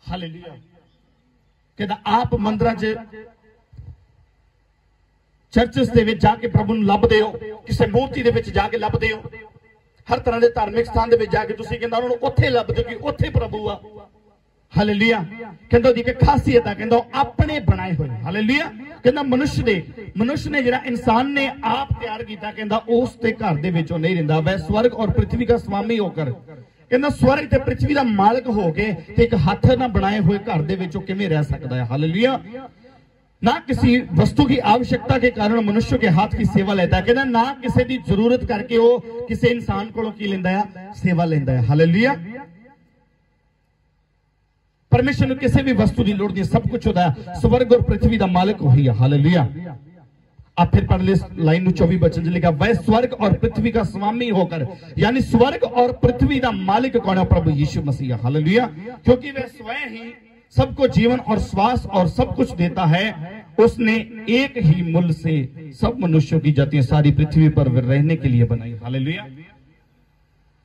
हालेलुया। कहता आप मंदिरां च चर्चस दे विच जाके प्रभु नूं लभदे हो, किसी मूर्ति दे विच जाके लभदे हो, हर तरह के धार्मिक स्थान दे विच जाके तुसीं कहंदा उन्हां नूं उत्थे लभदे हो कि उत्थे प्रभु आ। हालेलुया। कहंदा ओदी इक खासियत है, कहंदा अपने बनाए हुए। हालेलुया। कहंदा मनुष्य ने जिहड़ा इंसान ने आप तैयार कीता, कहंदा उस ते घर दे विचों नहीं रहिंदा। वह स्वर्ग और पृथ्वी का स्वामी होकर, कहंदा स्वर्ग ते पृथ्वी दा मालिक हो के ते एक हाथ ना बनाए हुए घर दे विचों किवें रह सकदा है। हालेलुया। ना किसी वस्तु की आवश्यकता के कारण मनुष्य के हाथ की सेवा लेता है, कहना ना किसी की जरूरत करके वो किसी इंसान को की लेंदा है, सेवा लेंदा है। हालेलुया। परमेश्वर ने किसी भी वस्तु की लोड़ नहीं, सब कुछ होता है, स्वर्ग और पृथ्वी का मालिक वही है। हालेलुया। अब फिर पढ़ ले लाइन 24 वचन लिखा, वह स्वर्ग और पृथ्वी का स्वामी होकर, यानी स्वर्ग और पृथ्वी का मालिक कौन है? प्रभु यीशु मसीह। हालेलुया। क्योंकि वह स्वयं ही सबको जीवन और श्वास और सब कुछ देता है। उसने एक ही मूल से सब मनुष्यों की जातियां सारी पृथ्वी पर रहने के लिए बनाई। हालेलुया।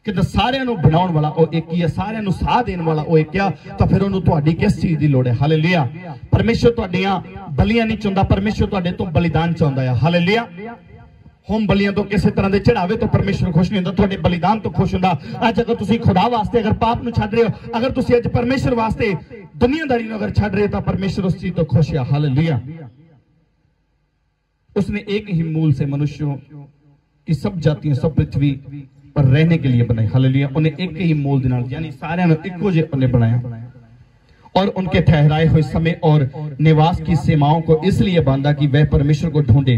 कि सारिਆਂ ਨੂੰ ਬਣਾਉਣ ਵਾਲਾ ਉਹ ਇੱਕ ਹੀ ਹੈ, ਸਾਰਿਆਂ ਨੂੰ ਸਾਹ ਦੇਣ ਵਾਲਾ ਉਹ ਇੱਕ ਆ, ਤਾਂ ਫਿਰ ਉਹਨੂੰ ਤੁਹਾਡੀ ਕਿਸ ਚੀਜ਼ ਦੀ ਲੋੜ ਹੈ? ਹਾਲੇਲੂਇਆ। ਪਰਮੇਸ਼ਰ ਤੁਹਾਡੀਆਂ ਬਲੀਆਂ ਨਹੀਂ ਚਾਹੁੰਦਾ, ਪਰਮੇਸ਼ਰ ਤੁਹਾਡੇ ਤੋਂ ਬਲੀਦਾਨ ਚਾਹੁੰਦਾ ਹੈ। ਹਾਲੇਲੂਇਆ। होम बलियां तो किसी तरह के चढ़ावे तो परमेश्वर खुश नहीं होता, थोड़े बलिदान तो खुश होता। अज अगर तुसी खुदा वास्ते अगर पाप नूं छड्ड रहे हो, अगर तुसी अज परमेश्वर वास्ते दुनियादारी नूं अगर छड्ड रहे हो तो परमेश्वर उस चीज तो खुश है। हालेलुया। उसने एक ही मूल से मनुष्यों की सब जातियां सब पृथ्वी पर रहने के लिए बनाई। हालेलुया। उन्हें एक ही मूल दे नाल यानी सारियां नूं इक्को जिहा उन्हें बनाया और उनके ठहराए हुए समय और निवास की सीमाओं को इसलिए बांधा कि वह परमेश्वर को ढूंढे।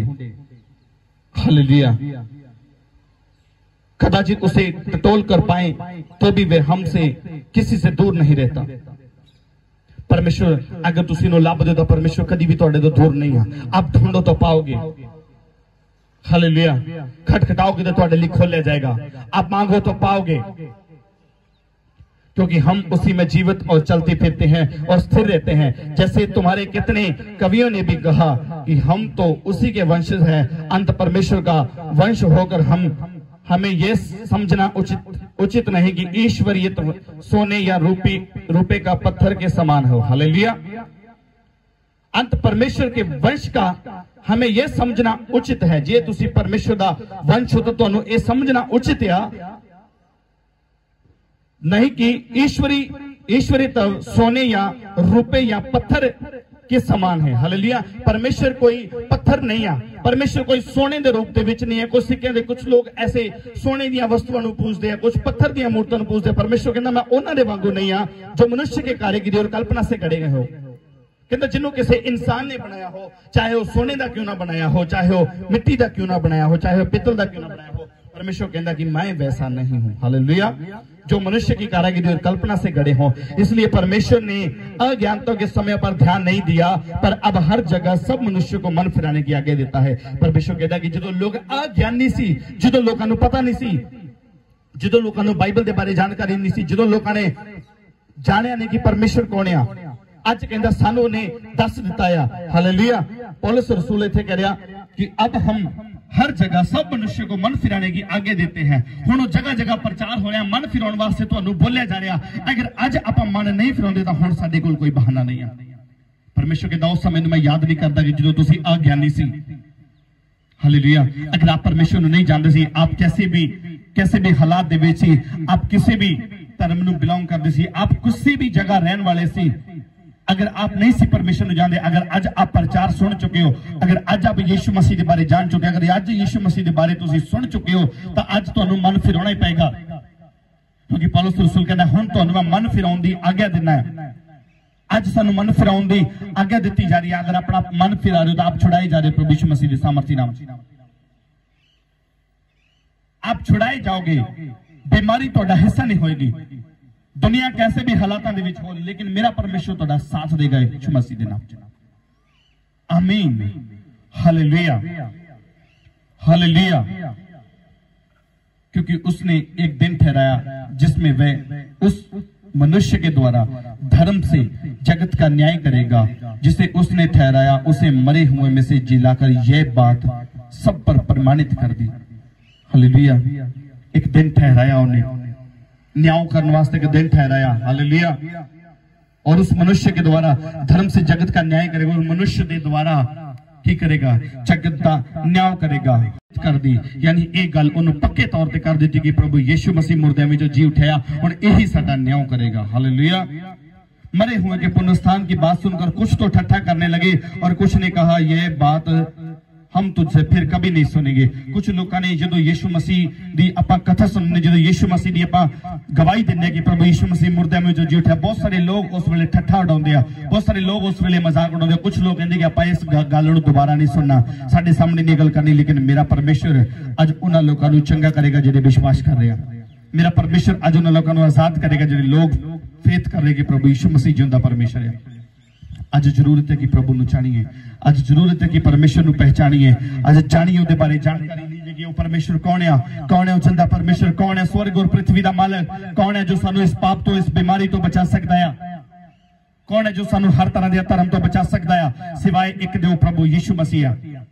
हालेलुया। कदाचित उसे टटोल कर पाए तो भी वह हमसे किसी से दूर नहीं रहता। परमेश्वर अगर तुसी नो लभ दे तो परमेश्वर कभी भी तुहाडे तो दूर नहीं है। आप ढूंढो तो पाओगे। हालेलुया। खटखटाओगे तो तुहाडे लिए खोला जाएगा, आप मांगो तो पाओगे, क्योंकि हम उसी में जीवित और चलते फिरते हैं और स्थिर रहते हैं। जैसे तुम्हारे कितने कवियों ने भी कहा कि हम तो उसी के वंशज हैं, अंत परमेश्वर का वंश होकर हमें यह समझना उचित उचित नहीं कि ईश्वरीय सोने या रुपए का पत्थर के समान हो। हालेलुया। अंत परमेश्वर के वंश का हमें यह समझना उचित है। जे तुसी परमेश्वर दा वंश हो तो तुहानू यह समझना उचित है नहीं कि ईश्वरी तत्व सोने या रुपए या पत्थर के समान है। हालेलुया। परमेश्वर कोई पत्थर नहीं है, परमेश्वर कोई सोने के रूप के विच नहीं है। कुछ सिक्के दे कुछ लोग ऐसे सोने दी वस्तुओं पूजते हैं, कुछ पत्थर दी मूर्तियों पूजते हैं। परमेश्वर कहता मैं उन्हां दे वांगू नहीं हाँ जो मनुष्य के कारीगरी और कल्पना से गढ़े गए हो। कहता जिन्हों किसी इंसान ने बनाया हो, चाहे वो सोने का क्यों ना बनाया हो, चाहे वो मिट्टी का क्यों ना बनाया हो, चाहे वो पित्तल का क्यों ना बनाया हो, परमेश्वर कहता कि मैं वैसा नहीं हूं। हालेलुया। जो मनुष्य की कारीगरी और कल्पना से गढ़े हों। इसलिए परमेश्वर ने अज्ञानता के समय पर ध्यान नहीं दिया, पर अब हर जगह सब मनुष्य को मन फिराने की आज्ञा देता है। परमेश्वर कहता कि जो लोग अज्ञानी सी, जो लोगों को पता नहीं सी, जो लोगों को बाइबल के बारे जानकारी नहीं सी, जो लोगों ने जानिया नहीं कि परमेश्वर कौन है, अज कहता सानू ने दस दिता है। हालेलुया। पौलुस रसूल इत्थे कह रहा कि अब हम हर जगह सब मनुष्य को मन फिराने की आज्ञा देते हैं। हुण जगह जगह प्रचार हो रहा, मन फिराने वास्ते तुहानू बोलिया जा रहा। अगर अज आपां मन नहीं फिराउंदे तां हुण साडे कोल कोई बहाना नहीं है। परमेश्वर कहता उस समय मैं याद नहीं करता कि जो तुसीं अज्ञानी सी। हालेलुया। अगर आप परमेश्वर नूं नहीं जानदे सी, आप कैसे भी हालात दे विच सी, आप किसी भी धर्म नूं बिलोंग करदे सी, आप किसी भी जगह रहन वाले सी, अगर आप नहीं सी परमेश्वर को जानते, अगर आज आप प्रचार सुन चुके हो, अगर आज आप यीशु मसीह के बारे जान चुके, अगर आज यीशु मसीह के बारे तुसीं सुन चुके हो, तो आज तुहानू मन फिराउणा ही पेगा। क्योंकि पौलुस रसूल कहता हुण तुहानू मैं मन फिराउण दी आज्ञा दिना है। आज सानू मन फिराउण दी आज्ञा दी जा रही है। अगर अपना मन फिरा रहे हो तो आप छुड़ाए जा रहे हो प्रभु यीशु मसीह के सामर्थी नाम से। आप छुड़ाए जाओगे, बीमारी तुहाडा हिस्सा नहीं होएगी। दुनिया कैसे भी हालातों के विच हो, लेकिन मेरा परमेश्वर तुहाडा साथ देगा यीशु मसीह के नाम से। आमीन। हालेलुया। हालेलुया। क्योंकि उसने एक दिन ठहराया जिसमें वह उस मनुष्य के द्वारा धर्म से जगत का न्याय करेगा, जिसे उसने ठहराया उसे मरे हुए में से जिलाकर यह बात सब पर प्रमाणित कर दी। हालेलुया। एक दिन ठहराया, उन्हें न्याय करने वास्ते एक दिन ठहराया। हालेलुया। और उस मनुष्य के द्वारा धर्म से जगत का न्याय करेगा। उस मनुष्य के द्वारा की करेगा, जगत का न्याय करेगा कर दी। यानी एक गल उन्होंने पक्के तौर पर कर दी कि प्रभु यीशु मसीह मुर्दे में जो जी उठाया और यही साडा न्याय करेगा। हालेलुया। मरे हुए के पुनरुत्थान की बात सुनकर कुछ तो ठट्ठा करने लगे और कुछ ने कहा यह बात हम तुझसे फिर कभी नहीं सुनेंगे। कुछ लोगों ने जो यीशु मसीह की आपां कथा सुनने, जो यीशु मसीह की आपां गवाही देने कि प्रभु यीशु मसीह मुर्दे में जो जी उठा, बहुत सारे लोग उस वेले ठट्ठा उड़ाउंदे आ, बहुत सारे लोग उस वेले मजाक उड़ाउंदे। कुछ लोग कहंदे कि आपां इस गल नूं दोबारा नहीं सुनना, साडे सामने नहीं गल करनी। लेकिन मेरा परमेश्वर अज उन्हां लोकां नूं चंगा करेगा जिहड़े विश्वास कर रहे हैं। मेरा परमेश्वर अज उन्हां लोकां नूं आजाद करेगा जिहड़े लोग फेथ कर रहे कि प्रभु यीशु मसीह जिंदा परमेश्वर है। अज जरूरत है कि प्रभु नूं जाणीए, अज जरूरत है कि परमेश्वर नूं पहचानीए, अज जाणीए उहदे बारे जानकारी लीजिए कि वो परमेश्वर कौन है, कौन है जिंदा परमेश्वर, कौन है स्वर्ग और पृथ्वी दा मालिक, कौन है जो सानू इस पाप तो इस बीमारी तो बचा सकता है, कौन है जो सानू हर तरह के धर्म तो बचा सकता है, सिवाय एक दो प्रभु यीशु मसीह है।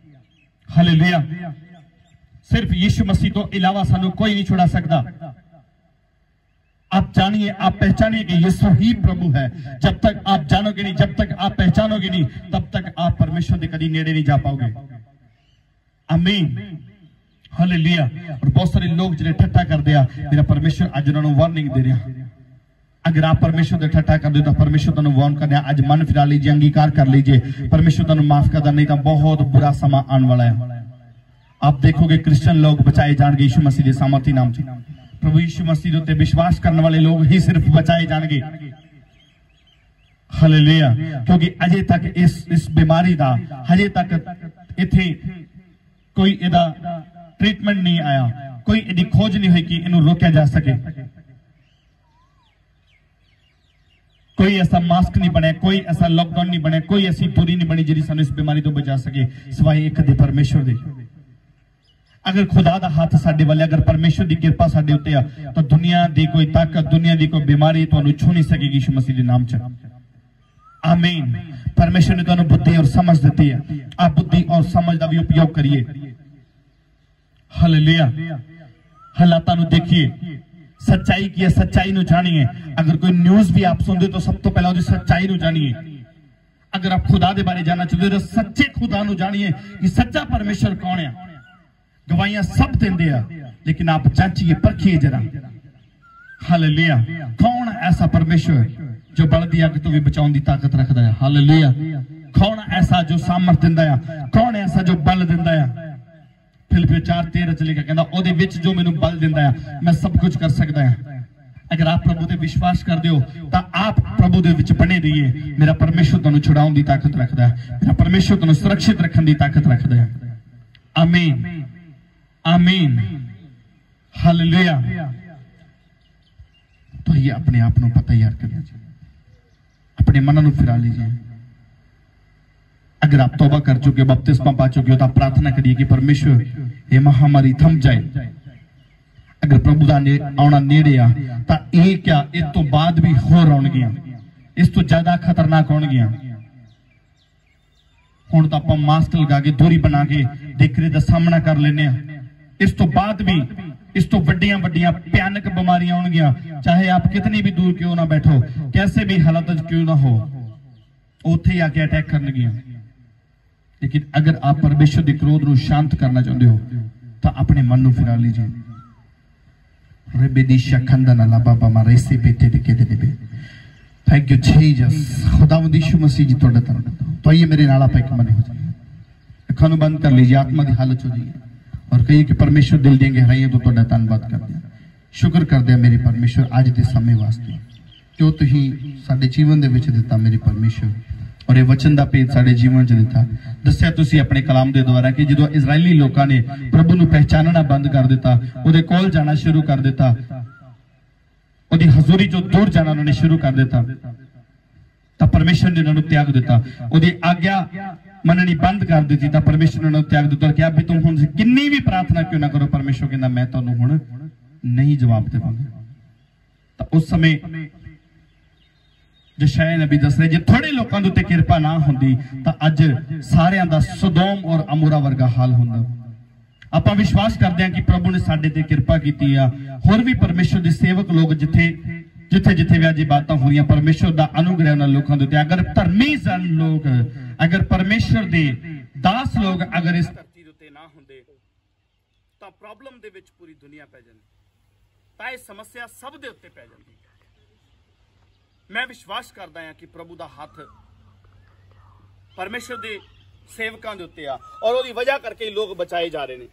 हालेलुया। सिर्फ यीशु मसीह तो इलावा सानू कोई नहीं छुड़ा सकता। आप जानिए, आप पहचानिए कि यीशु ही प्रभु है। जब तक आप जानोगे नहीं, जब तक आप पहचानोगे नहीं, तब तक आप परमेश्वर के कभी नेड़े नहीं जा पाओगे। आमीन। हालेलुया। और बहुत सारे लोग जिन्हें ठट्ठा कर दिया, मेरा परमेश्वर आज उन्होंने वार्निंग दे रहा। अगर आप परमेश्वर से ठट्ठा कर दो तो परमेश्वर तुहानू वार्न करने आज मन फिरा लीजिए, अंगीकार कर लीजिए, परमेश्वर तुहानू माफ कर दे, नहीं तो बहुत बुरा समा आने वाला है। आप देखोगे क्रिश्चियन लोग बचाए जाएंगे यीशु मसीह के सामर्थी नाम से। प्रभु यीशु मसीह उत्ते विश्वास करने वाले लोग ही सिर्फ बचाए जाएंगे। हालेलुया। क्योंकि अजे तक इस बीमारी का हजे तक इथे कोई इहदा ट्रीटमेंट नहीं आया, कोई इहदी खोज नहीं हुई कि इन्हें रोकया जा सके। कोई ऐसा मास्क नहीं बने, कोई ऐसा लॉकडाउन नहीं बने, कोई ऐसी दूरी नहीं बनी जिहड़ी सानू इस बीमारी तो बचा सके, सिवाय एक दे परमेश्वर दे। अगर खुदा दा हाथ साडे वाले, अगर परमेश्वर की कृपा साडे उत्ते आ, तो दुनिया की कोई ताकत, दुनिया की कोई बीमारी तुहानू छू नहीं सकेगी यीशु मसीह के नाम च। आमीन। परमेश्वर ने तुहानू बुद्धि और समझ दी है, आप बुद्धि और समझ का भी उपयोग करिए। हालेलुया। हालातों नू देखिए, सच्चाई की है, सच्चाई नू जानिए। अगर कोई न्यूज भी आप सुनते तो सब तो पहला उसकी सच्चाई नू जानिए। अगर आप खुदा के बारे जानना चाहते हो तो सच्चे खुदा नू जानिए कि सच्चा परमेश्वर कौन है। गवाहियां सब देंदे आ, लेकिन आप जांचिए, परखिए जरा। हालेलुया। कौन ऐसा परमेश्वर जो बलदी अग तो भी बचाने की ताकत रखता है। हालेलुया। कौन ऐसा जो सामर्थ दिंदा है, कौन ऐसा जो बल दिंदा है। फिलिप्पियों 4:13 च लिखा कहंदा ओदे विच जो मैनू बल दिंदा है मैं सब कुछ कर सकदा है। अगर आप प्रभु ते विश्वास करदे हो तो आप प्रभु दे विच बने रहिए। मेरा परमेश्वर तुहानू छुड़ाउण दी ताकत रखदा है, मेरा परमेश्वर तुहानू सुरक्षित रखण दी ताकत रखदा है। आमीन, आमीन, हालेलुया। तो ये अपने आप को पता यार कर लीजिए, अपने मन को फिरा लीजिए। अगर आप तौबा कर चुके हो, बपतिस्मा पा चुके हो, तो आप प्रार्थना करिए कि परमेश्वर ये महामारी थम जाए। अगर प्रभु का आना नेड़े आ तो ये क्या इस तो बाद भी होर आउणगियां, इस तो ज्यादा खतरनाक होणगियां। हुण तो आपां मास्क लगा के दूरी बना के देखरे दा सामना कर लेने आ। इस तो बाद भी इस तो वड्डियां वड्डियां भयानक बीमारियां आउणगियां, चाहे आप कितनी भी दूर क्यों ना बैठो, कैसे भी हालत क्यों ना हो, उत्थे आके अटैक करनगियां। लेकिन अगर आप परमेश्वर के क्रोध को शांत करना चाहते हो तो अपने मन को फिरा लीजिए। Thank you Jesus. खुदावंद यीशु मसीह जी तुहाडा धन्यवाद। तो आइए मेरे नाल आप एक मन हो जाइए, अखां बंद कर लीजिए, आत्मा की हालत हो जाइए और कहिए कि परमेश्वर दिल दी गहराइयों तो तुहाडा धन्यवाद करदे हां, शुक्र करदे हां मेरे परमेश्वर अज दे समय वास्ते जो तुसीं साडे जीवन दे विच दित्ता मेरे परमेश्वर, और ये वचन का भेद साडे जीवन च दिता। दस्सिया तुसीं अपने कलाम के द्वारा कि जो इजरायली लोगों ने प्रभु नूं पहचानना बंद कर दिता, उहदे कोल जाना शुरू कर दिता, उहदी हजूरी जो दूर जाना उन्होंने शुरू कर दिता, तो परमेश्वर ने उन्होंने त्याग दिता। उहदी आज्ञा मननी बंद कर दी तो परमेश्वर ने उन्होंने त्याग दिता और क्या भी तुम हुण किन्नी भी प्रार्थना क्यों ना करो, परमेश्वर कहंदा मैं तुहानूं हुण नहीं जवाब देवांगा। तो उस समय यशायाह नबी दस रहे जे थोड़े लोगों के कृपा ना होंदी तो अज सारियां दा सदोम और अमोरा वर्गा हाल होंदा। आपां विश्वास करते हैं कि प्रभु ने साडे ते कृपा की है। होर भी परमेश्वर के सेवक लोग जिथे जिथे जिथे भी अज बातां हो रही, परमेश्वर का अनुग्रह उन्होंने लोगों के उत्ते। अगर धर्मी जन लोग, अगर परमेश्वर के दास लोग अगर इस धरती उत्ते ना होंदे तो प्रॉब्लम दे विच पूरी दुनिया पै जांदी, तां इह समस्या सब दे उत्ते पै जांदी। मैं विश्वास करदा हां कि प्रभु का हाथ परमेश्वर के सेवकों के उत्ते आ और उसकी वजह करके लोग बचाए जा रहे हैं।